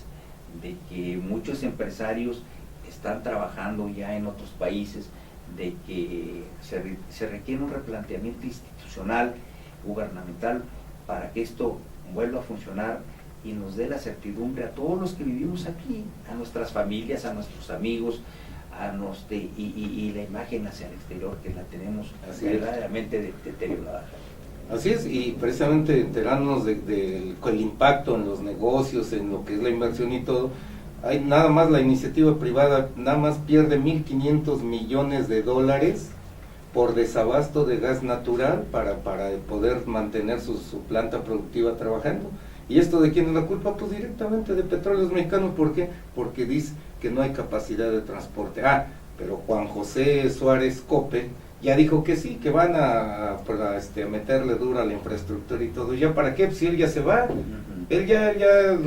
de que muchos empresarios están trabajando ya en otros países, de que se requiere un replanteamiento institucional, gubernamental, para que esto vuelva a funcionar y nos dé la certidumbre a todos los que vivimos aquí, a nuestras familias, a nuestros amigos, y la imagen hacia el exterior que la tenemos verdaderamente deteriorada. Así es, y precisamente enterarnos del impacto en los negocios, en lo que es la inversión y todo. Hay nada más la iniciativa privada, nada más pierde $1,500 millones por desabasto de gas natural para poder mantener su planta productiva trabajando. ¿Y esto de quién es la culpa? Pues directamente de Petróleos Mexicanos. ¿Por qué? Porque dice que no hay capacidad de transporte. Pero Juan José Suárez Cope ya dijo que sí, que van a meterle duro a la infraestructura y todo. ¿Ya para qué? Pues si él ya se va, él ya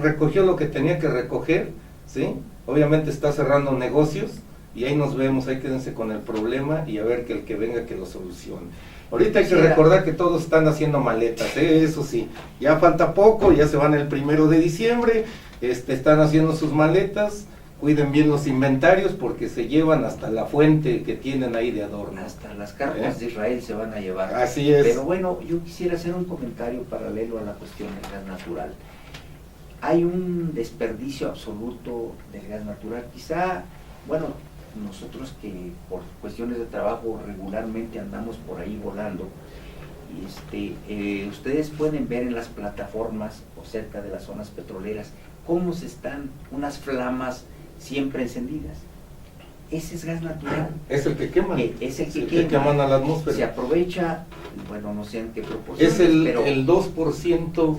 recogió lo que tenía que recoger, ¿sí? Obviamente está cerrando negocios y ahí nos vemos, ahí quédense con el problema y a ver que el que venga que lo solucione. Ahorita hay que recordar que todos están haciendo maletas, eso sí, ya falta poco, ya se van el 1 de diciembre, están haciendo sus maletas, cuiden bien los inventarios porque se llevan hasta la fuente que tienen ahí de adorno. Hasta las carpas de Israel se van a llevar. Así es. Pero bueno, yo quisiera hacer un comentario paralelo a la cuestión del gas natural. Hay un desperdicio absoluto del gas natural, quizá, bueno, nosotros que por cuestiones de trabajo regularmente andamos por ahí volando, ustedes pueden ver en las plataformas o cerca de las zonas petroleras cómo se están unas flamas siempre encendidas. Ese es gas natural. Es el que queman. Es el que queman a la atmósfera. Se aprovecha, bueno, no sé en qué proporción. Es el 2%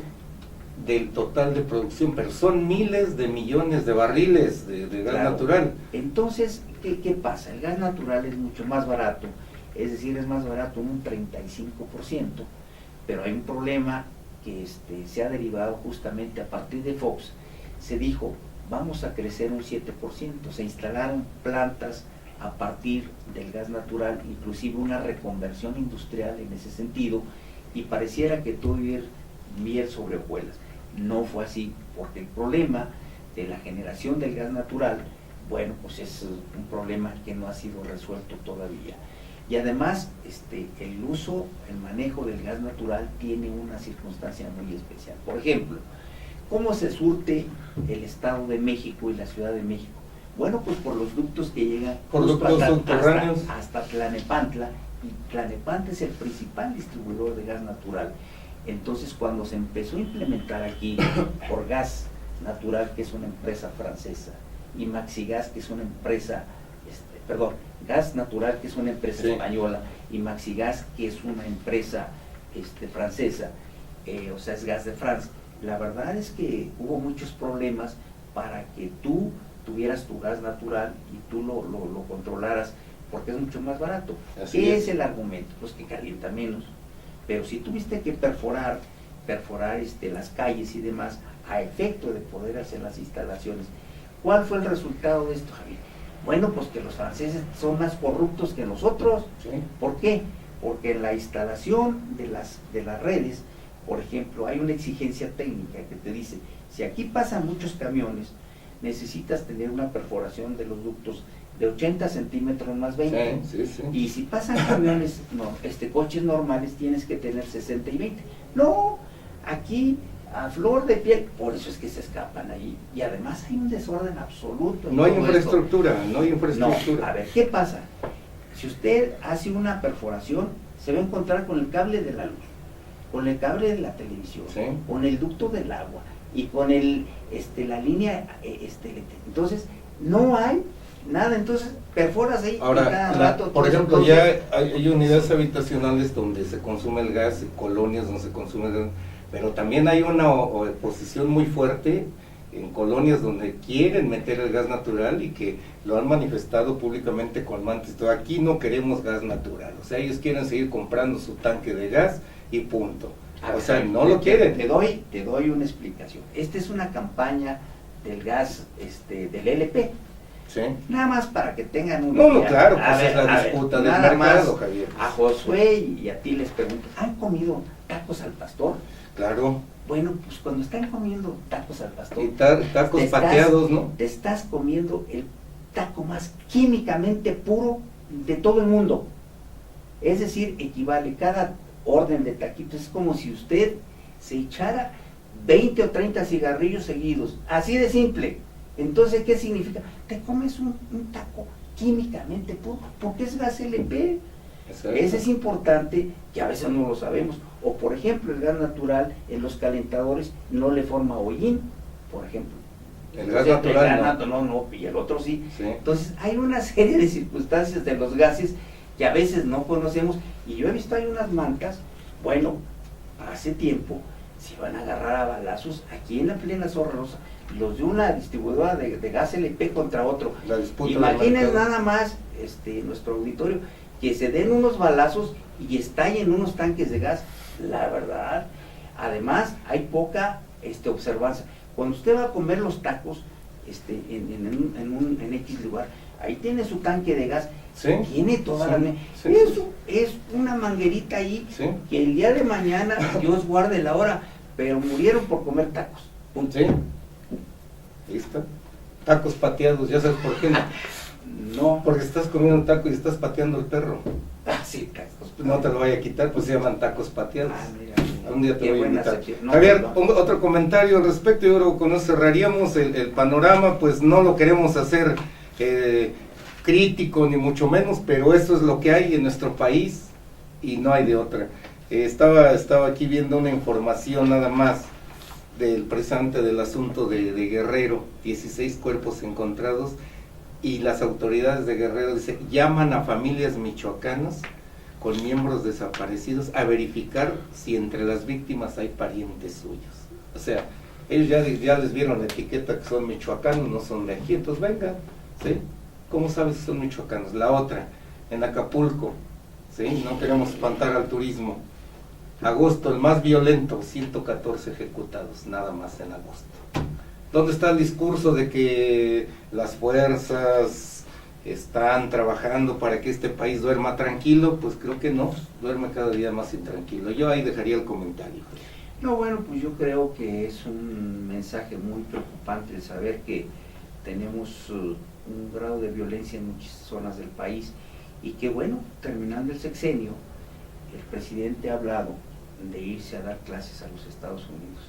del total de producción, pero son miles de millones de barriles de gas natural. Entonces, ¿qué pasa? El gas natural es mucho más barato, es decir, es más barato un 35%, pero hay un problema que se ha derivado justamente a partir de Fox. Se dijo, vamos a crecer un 7%, se instalaron plantas a partir del gas natural, inclusive una reconversión industrial en ese sentido, y pareciera que todo iba miel sobre hojuelas. No fue así, porque el problema de la generación del gas natural, bueno, pues es un problema que no ha sido resuelto todavía. Y además, el manejo del gas natural tiene una circunstancia muy especial. Por ejemplo, ¿cómo se surte el Estado de México y la Ciudad de México? Bueno, pues por los ductos que llegan hasta Tlalnepantla, y Tlalnepantla es el principal distribuidor de gas natural. Entonces, cuando se empezó a implementar aquí por Gas Natural, que es una empresa francesa, y Maxigas, que es una empresa, Gas Natural, que es una empresa española, y Maxigas, que es una empresa francesa, o sea, es Gas de France. La verdad es que hubo muchos problemas para que tú tuvieras tu gas natural y tú lo controlaras, porque es mucho más barato. ¿Qué es el argumento? Pues que calienta menos. Pero si tuviste que perforar las calles y demás a efecto de poder hacer las instalaciones, ¿cuál fue el resultado de esto, Javier? Bueno, pues que los franceses son más corruptos que nosotros. Sí. ¿Por qué? Porque en la instalación de las redes, por ejemplo, hay una exigencia técnica que te dice, si aquí pasan muchos camiones, necesitas tener una perforación de los ductos de 80 centímetros más 20. Sí. Y si pasan camiones, coches normales, tienes que tener 60 y 20. No, aquí a flor de piel, por eso es que se escapan ahí. Y además hay un desorden absoluto. No hay infraestructura. No, a ver, ¿qué pasa? Si usted hace una perforación, se va a encontrar con el cable de la luz, con el cable de la televisión, con el ducto del agua y con la línea eléctrica. Entonces, no hay nada, entonces perforas ahí. Ahora, cada rato, por ejemplo, ya hay unidades habitacionales donde se consume el gas, colonias donde se consume el gas, pero también hay una oposición muy fuerte en colonias donde quieren meter el gas natural y que lo han manifestado públicamente con manifiesto. Aquí no queremos gas natural, o sea, ellos quieren seguir comprando su tanque de gas y punto. O sea, no lo quieren. Te doy una explicación. Esta es una campaña del gas, del LP. Sí. Nada más para que tengan un... No, claro, pues es la disputa del mercado, Javier. A Josué y a ti les pregunto, ¿han comido tacos al pastor? Claro. Bueno, pues cuando están comiendo tacos al pastor... Y tacos pateados, ¿no? Te estás comiendo el taco más químicamente puro de todo el mundo. Es decir, equivale cada orden de taquitos, es como si usted se echara 20 o 30 cigarrillos seguidos, así de simple. Entonces, ¿qué significa? Te comes un taco químicamente puro, porque es gas LP. Exacto. Ese es importante, que a veces no lo sabemos. O por ejemplo, el gas natural en los calentadores no le forma hollín, por ejemplo. El gas natural no, y el otro sí. Sí. Entonces, hay una serie de circunstancias de los gases que a veces no conocemos, y yo he visto hay unas mantas, bueno, hace tiempo se iban a agarrar a balazos aquí en la plena Zorra Rosa, los de una distribuidora de gas LP contra otro. Imaginen nada más, nuestro auditorio, que se den unos balazos y estallen unos tanques de gas. La verdad, además hay poca observancia. Cuando usted va a comer los tacos en X lugar, ahí tiene su tanque de gas, ¿sí? Tiene toda la... Sí, eso es una manguerita ahí, sí, que el día de mañana, Dios guarde la hora, pero murieron por comer tacos. Punto. Sí. ¿Listo? Tacos pateados, ¿ya sabes por qué no? No. Porque estás comiendo un taco y estás pateando el perro. Ah, sí, tacos. No te lo vaya a quitar, pues se llaman tacos pateados. Ah, mira. Un día te voy a invitar. No, Javier, no. Otro comentario al respecto. Yo creo que con eso cerraríamos el panorama, pues no lo queremos hacer crítico ni mucho menos, pero eso es lo que hay en nuestro país y no hay de otra. Estaba aquí viendo una información nada más del presente del asunto de Guerrero, 16 cuerpos encontrados, y las autoridades de Guerrero dice, llaman a familias michoacanas con miembros desaparecidos a verificar si entre las víctimas hay parientes suyos. O sea, ellos ya les vieron la etiqueta que son michoacanos, no son de aquí, entonces vengan, ¿sí? ¿Cómo sabes si son michoacanos? La otra, en Acapulco, ¿sí? No queremos espantar al turismo. Agosto, el más violento, 114 ejecutados, nada más en agosto. ¿Dónde está el discurso de que las fuerzas están trabajando para que este país duerma tranquilo? Pues creo que no, duerme cada día más intranquilo. Yo ahí dejaría el comentario. No, bueno, pues yo creo que es un mensaje muy preocupante el saber que tenemos un grado de violencia en muchas zonas del país y que bueno, terminando el sexenio, el presidente ha hablado de irse a dar clases a los Estados Unidos.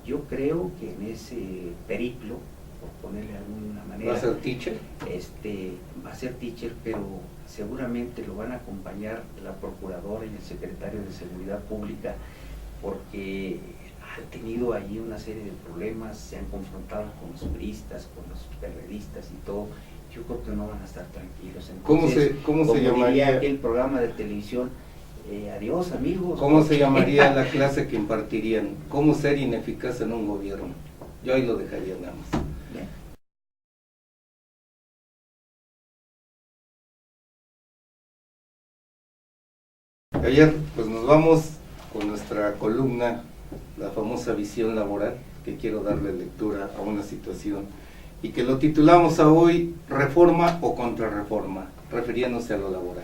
Yo creo que en ese periplo, por ponerle de alguna manera... ¿Va a ser teacher? Va a ser teacher, pero seguramente lo van a acompañar la procuradora y el secretario de Seguridad Pública, porque han tenido allí una serie de problemas, se han confrontado con los priistas, con los perredistas y todo. Yo creo que no van a estar tranquilos. Entonces, ¿Cómo se llamaría aquel programa de televisión? Adiós, amigos. ¿Cómo se llamaría la clase que impartirían? ¿Cómo ser ineficaz en un gobierno? Yo ahí lo dejaría nada más. Bien. Ayer, pues nos vamos con nuestra columna, la famosa visión laboral, que quiero darle lectura a una situación, y que lo titulamos a hoy, Reforma o Contrarreforma, refiriéndose a lo laboral.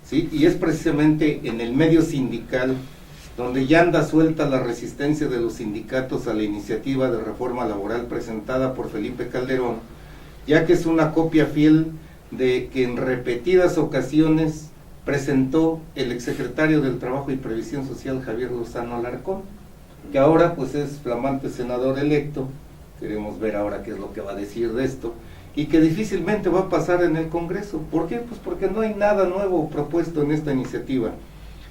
¿Sí? Y es precisamente en el medio sindical donde ya anda suelta la resistencia de los sindicatos a la iniciativa de reforma laboral presentada por Felipe Calderón, ya que es una copia fiel de que en repetidas ocasiones presentó el exsecretario del Trabajo y Previsión Social, Javier Lozano Alarcón, que ahora pues es flamante senador electo. Queremos ver ahora qué es lo que va a decir de esto, y que difícilmente va a pasar en el Congreso. ¿Por qué? Pues porque no hay nada nuevo propuesto en esta iniciativa.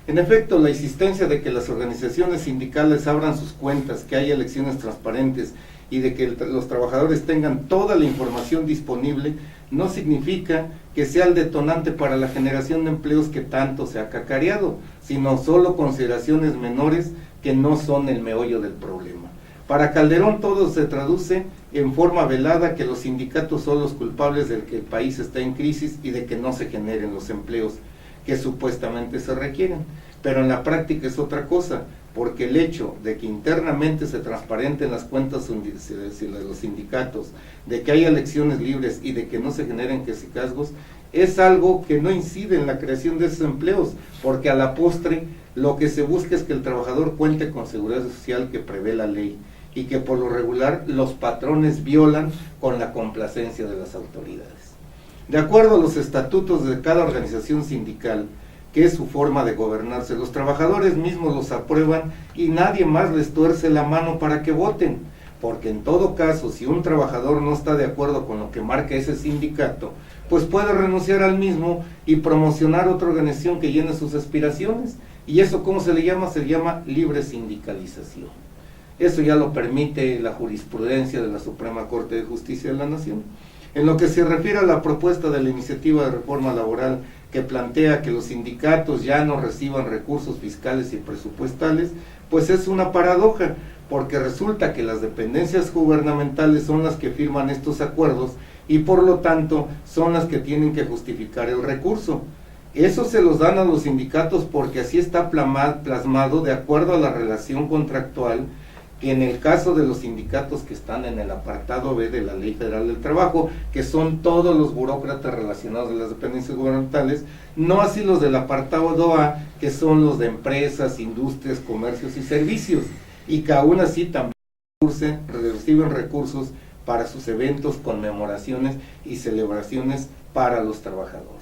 En efecto, la insistencia de que las organizaciones sindicales abran sus cuentas, que haya elecciones transparentes y de que los trabajadores tengan toda la información disponible, no significa que sea el detonante para la generación de empleos que tanto se ha cacareado, sino solo consideraciones menores que no son el meollo del problema. Para Calderón todo se traduce en forma velada que los sindicatos son los culpables de que el país está en crisis y de que no se generen los empleos que supuestamente se requieren. Pero en la práctica es otra cosa, porque el hecho de que internamente se transparenten las cuentas de los sindicatos, de que haya elecciones libres y de que no se generen quesicazgos, es algo que no incide en la creación de esos empleos, porque a la postre lo que se busca es que el trabajador cuente con seguridad social que prevé la ley, y que por lo regular los patrones violan con la complacencia de las autoridades. De acuerdo a los estatutos de cada organización sindical, que es su forma de gobernarse, los trabajadores mismos los aprueban y nadie más les tuerce la mano para que voten, porque en todo caso, si un trabajador no está de acuerdo con lo que marca ese sindicato, pues puede renunciar al mismo y promocionar otra organización que llene sus aspiraciones. ¿Y eso cómo se le llama? Se llama libre sindicalización. Eso ya lo permite la jurisprudencia de la Suprema Corte de Justicia de la Nación. En lo que se refiere a la propuesta de la iniciativa de reforma laboral que plantea que los sindicatos ya no reciban recursos fiscales y presupuestales, pues es una paradoja, porque resulta que las dependencias gubernamentales son las que firman estos acuerdos y por lo tanto son las que tienen que justificar el recurso. Eso se los dan a los sindicatos porque así está plasmado de acuerdo a la relación contractual, que en el caso de los sindicatos que están en el apartado B de la Ley Federal del Trabajo, que son todos los burócratas relacionados a las dependencias gubernamentales, no así los del apartado A, que son los de empresas, industrias, comercios y servicios, y que aún así también reciben recursos para sus eventos, conmemoraciones y celebraciones para los trabajadores.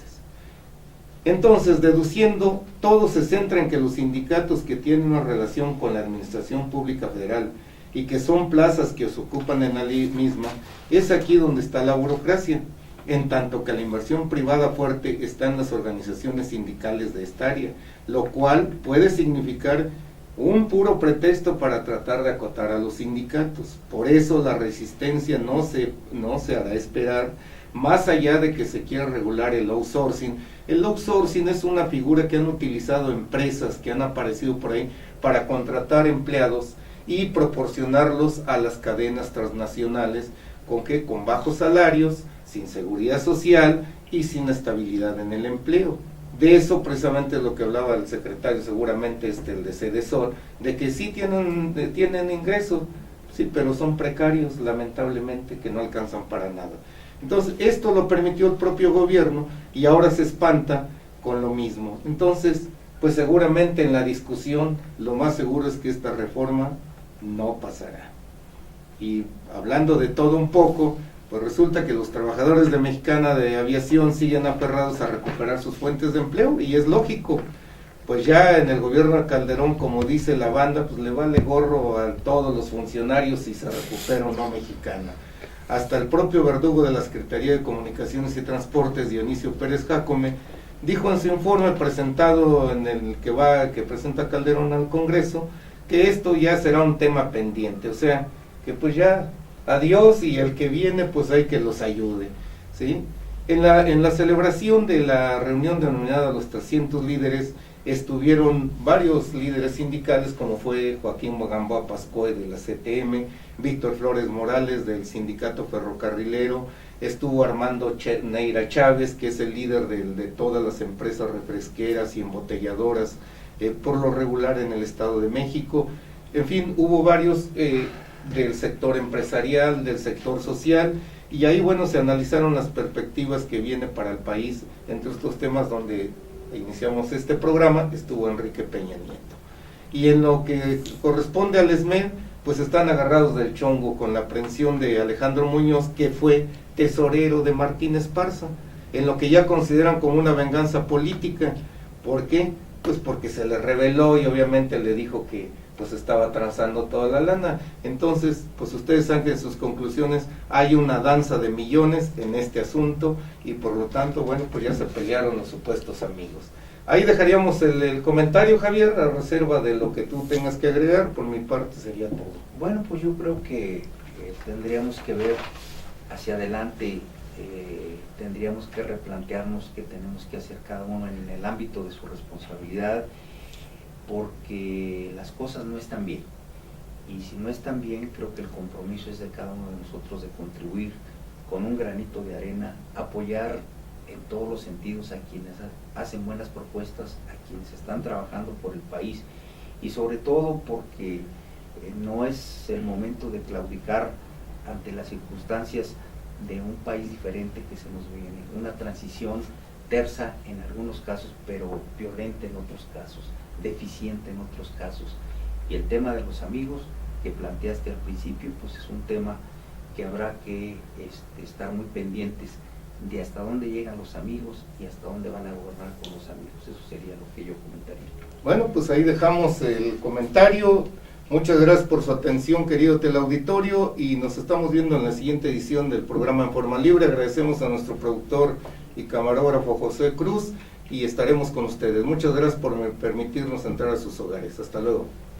Entonces, deduciendo, todo se centra en que los sindicatos que tienen una relación con la Administración Pública Federal y que son plazas que se ocupan en la ley misma, es aquí donde está la burocracia, en tanto que la inversión privada fuerte está en las organizaciones sindicales de esta área, lo cual puede significar un puro pretexto para tratar de acotar a los sindicatos. Por eso la resistencia no se hará esperar, más allá de que se quiera regular el outsourcing. El outsourcing es una figura que han utilizado empresas que han aparecido por ahí para contratar empleados y proporcionarlos a las cadenas transnacionales con bajos salarios, sin seguridad social y sin estabilidad en el empleo. De eso precisamente es lo que hablaba el secretario, seguramente el de Cedesor, de que sí tienen ingresos, sí, pero son precarios, lamentablemente, que no alcanzan para nada. Entonces, esto lo permitió el propio gobierno y ahora se espanta con lo mismo. Entonces, pues seguramente en la discusión, lo más seguro es que esta reforma no pasará. Y hablando de todo un poco, pues resulta que los trabajadores de Mexicana de Aviación siguen aferrados a recuperar sus fuentes de empleo, y es lógico, pues ya en el gobierno de Calderón, como dice la banda, pues le vale gorro a todos los funcionarios si se recupera o no Mexicana. Hasta el propio verdugo de la Secretaría de Comunicaciones y Transportes, Dionisio Pérez Jácome, dijo en su informe presentado en el que presenta Calderón al Congreso, que esto ya será un tema pendiente, o sea, que pues ya adiós, y el que viene pues hay que los ayude, ¿sí? En la celebración de la reunión denominada Los 300 Líderes, estuvieron varios líderes sindicales, como fue Joaquín Gamboa Pascoe de la CTM, Víctor Flores Morales del Sindicato Ferrocarrilero, estuvo Armando Neira Chávez, que es el líder de todas las empresas refresqueras y embotelladoras, por lo regular en el Estado de México. En fin, hubo varios del sector empresarial, del sector social, y ahí, bueno, se analizaron las perspectivas que viene para el país. Entre estos temas donde iniciamos este programa estuvo Enrique Peña Nieto. Y en lo que corresponde al ESMED, pues están agarrados del chongo con la aprehensión de Alejandro Muñoz, que fue tesorero de Martín Esparza, en lo que ya consideran como una venganza política. ¿Por qué? Pues porque se le reveló y obviamente le dijo que pues estaba transando toda la lana. Entonces, pues ustedes saben que en sus conclusiones hay una danza de millones en este asunto, y por lo tanto, bueno, pues ya se pelearon los supuestos amigos. Ahí dejaríamos el comentario, Javier, a reserva de lo que tú tengas que agregar. Por mi parte sería todo. Bueno, pues yo creo que tendríamos que ver hacia adelante, tendríamos que replantearnos qué tenemos que hacer cada uno en el ámbito de su responsabilidad, porque las cosas no están bien. y si no están bien, creo que el compromiso es de cada uno de nosotros de contribuir con un granito de arena, apoyar en todos los sentidos a quienes hacen buenas propuestas, a quienes están trabajando por el país, y sobre todo porque no es el momento de claudicar ante las circunstancias de un país diferente que se nos viene, una transición tersa en algunos casos, pero violenta en otros casos, deficiente en otros casos. Y el tema de los amigos que planteaste al principio, pues es un tema que habrá que estar muy pendientes de hasta dónde llegan los amigos y hasta dónde van a gobernar con los amigos. Eso sería lo que yo comentaría. Bueno, pues ahí dejamos el comentario. Muchas gracias por su atención, querido teleauditorio, y nos estamos viendo en la siguiente edición del programa En Forma Libre. Agradecemos a nuestro productor y camarógrafo José Cruz, y estaremos con ustedes. Muchas gracias por permitirnos entrar a sus hogares. Hasta luego.